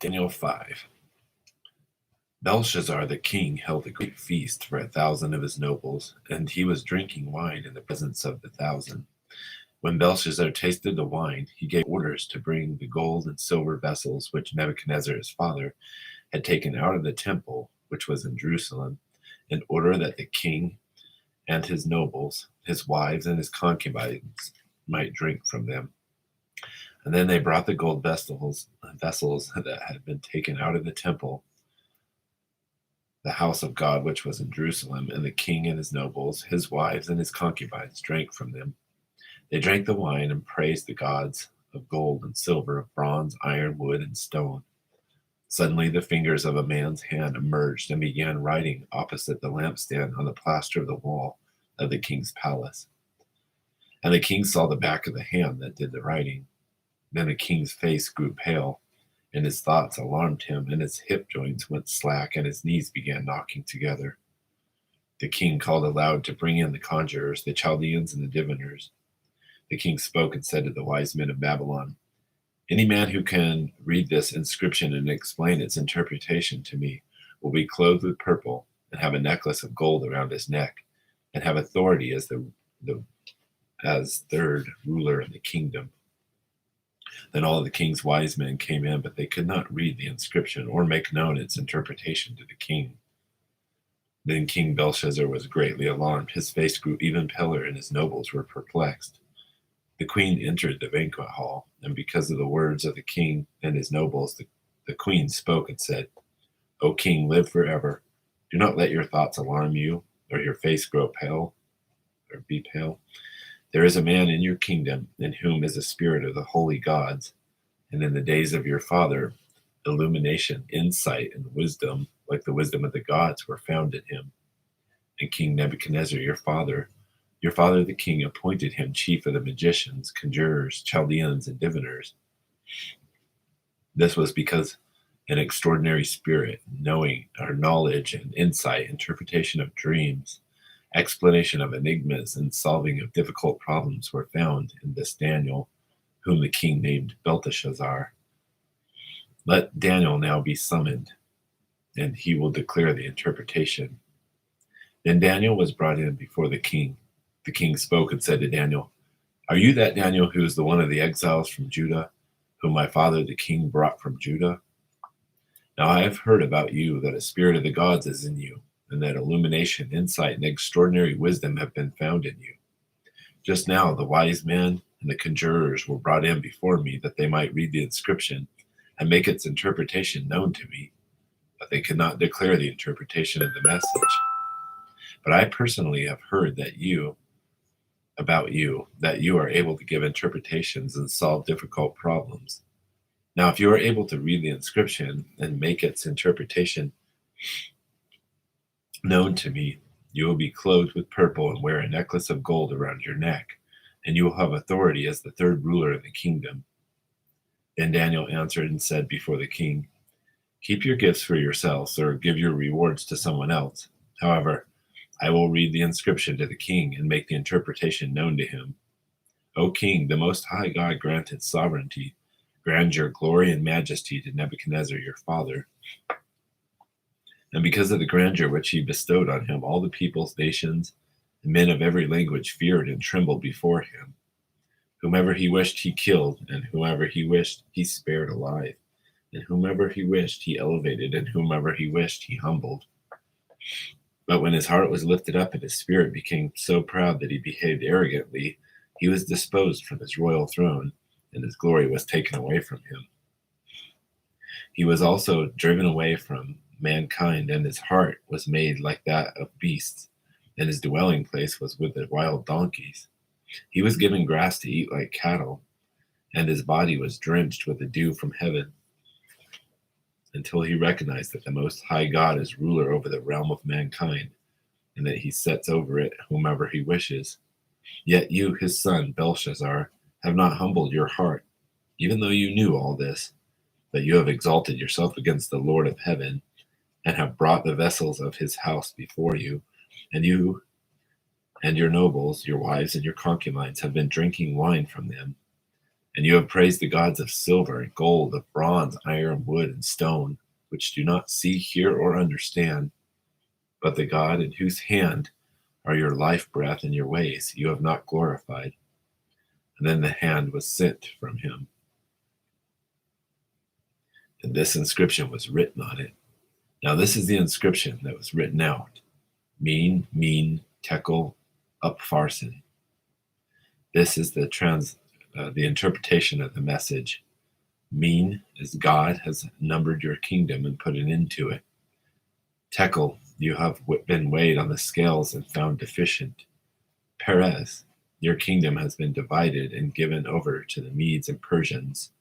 Daniel 5. Belshazzar the king held a great feast for 1,000 of his nobles, and he was drinking wine in the presence of the 1,000. When Belshazzar tasted the wine, he gave orders to bring the gold and silver vessels which Nebuchadnezzar his father had taken out of the temple, which was in Jerusalem, in order that the king and his nobles, his wives, and his concubines might drink from them. And then they brought the gold vessels that had been taken out of the temple, the house of God which was in Jerusalem, and the king and his nobles, his wives, and his concubines drank from them. They drank the wine and praised the gods of gold and silver, of bronze, iron, wood, and stone. Suddenly the fingers of a man's hand emerged and began writing opposite the lampstand on the plaster of the wall of the king's palace. And the king saw the back of the hand that did the writing. Then the king's face grew pale, and his thoughts alarmed him, and his hip joints went slack, and his knees began knocking together. The king called aloud to bring in the conjurers, the Chaldeans, and the diviners. The king spoke and said to the wise men of Babylon, "Any man who can read this inscription and explain its interpretation to me will be clothed with purple and have a necklace of gold around his neck and have authority as third ruler in the kingdom." Then all of the king's wise men came in, but they could not read the inscription or make known its interpretation to the king. Then King Belshazzar was greatly alarmed. His face grew even paler, and his nobles were perplexed. The queen entered the banquet hall, and because of the words of the king and his nobles, the queen spoke and said, "O king, live forever. Do not let your thoughts alarm you, or your face grow pale, or be pale. There is a man in your kingdom in whom is a spirit of the holy gods, and in the days of your father, illumination, insight, and wisdom, like the wisdom of the gods, were found in him. And King Nebuchadnezzar, your father the king, appointed him chief of the magicians, conjurers, Chaldeans, and diviners. This was because an extraordinary spirit, knowledge and insight, interpretation of dreams, explanation of enigmas, and solving of difficult problems were found in this Daniel, whom the king named Belteshazzar. Let Daniel now be summoned, and he will declare the interpretation." Then Daniel was brought in before the king. The king spoke and said to Daniel, "Are you that Daniel who is the one of the exiles from Judah, whom my father the king brought from Judah? Now I have heard about you that a spirit of the gods is in you, and that illumination, insight, and extraordinary wisdom have been found in you. Just now the wise men and the conjurers were brought in before me that they might read the inscription and make its interpretation known to me, but they could not declare the interpretation of the message. But I personally have heard that you are able to give interpretations and solve difficult problems. Now if you are able to read the inscription and make its interpretation known to me, you will be clothed with purple and wear a necklace of gold around your neck, and you will have authority as the third ruler in the kingdom." Then Daniel answered and said before the king, "Keep your gifts for yourselves, or give your rewards to someone else. However, I will read the inscription to the king and make the interpretation known to him. O king, the Most High God granted sovereignty, grandeur, glory, and majesty to Nebuchadnezzar your father. And because of the grandeur which he bestowed on him, all the peoples, nations, and men of every language feared and trembled before him. Whomever he wished he killed, and whomever he wished he spared alive, and whomever he wished he elevated, and whomever he wished he humbled. But when his heart was lifted up and his spirit became so proud that he behaved arrogantly, he was disposed from his royal throne, and his glory was taken away from him. He was also driven away from mankind, and his heart was made like that of beasts, and his dwelling place was with the wild donkeys. He was given grass to eat like cattle, and his body was drenched with the dew from heaven, until he recognized that the Most High God is ruler over the realm of mankind, and that he sets over it whomever he wishes. Yet you, his son, Belshazzar, have not humbled your heart, even though you knew all this, but you have exalted yourself against the Lord of heaven, and have brought the vessels of his house before you, and you and your nobles, your wives, and your concubines have been drinking wine from them. And you have praised the gods of silver and gold, of bronze, iron, wood, and stone, which do not see, hear, or understand, but the God in whose hand are your life breath and your ways you have not glorified. And then the hand was sent from him, and this inscription was written on it. Now this is the inscription that was written out: Min, Tekel, Upharsin. This is the interpretation of the message. Min is God has numbered your kingdom and put an end to it. Tekel, you have been weighed on the scales and found deficient. Perez, your kingdom has been divided and given over to the Medes and Persians.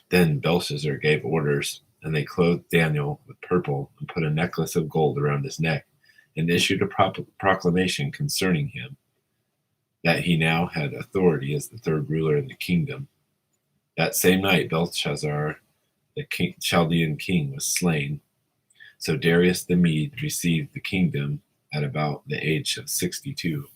Then Belshazzar gave orders, and they clothed Daniel with purple and put a necklace of gold around his neck, and issued a proclamation concerning him, that he now had authority as the third ruler in the kingdom. That same night, Belshazzar, the Chaldean king, was slain. So Darius the Mede received the kingdom at about the age of 62.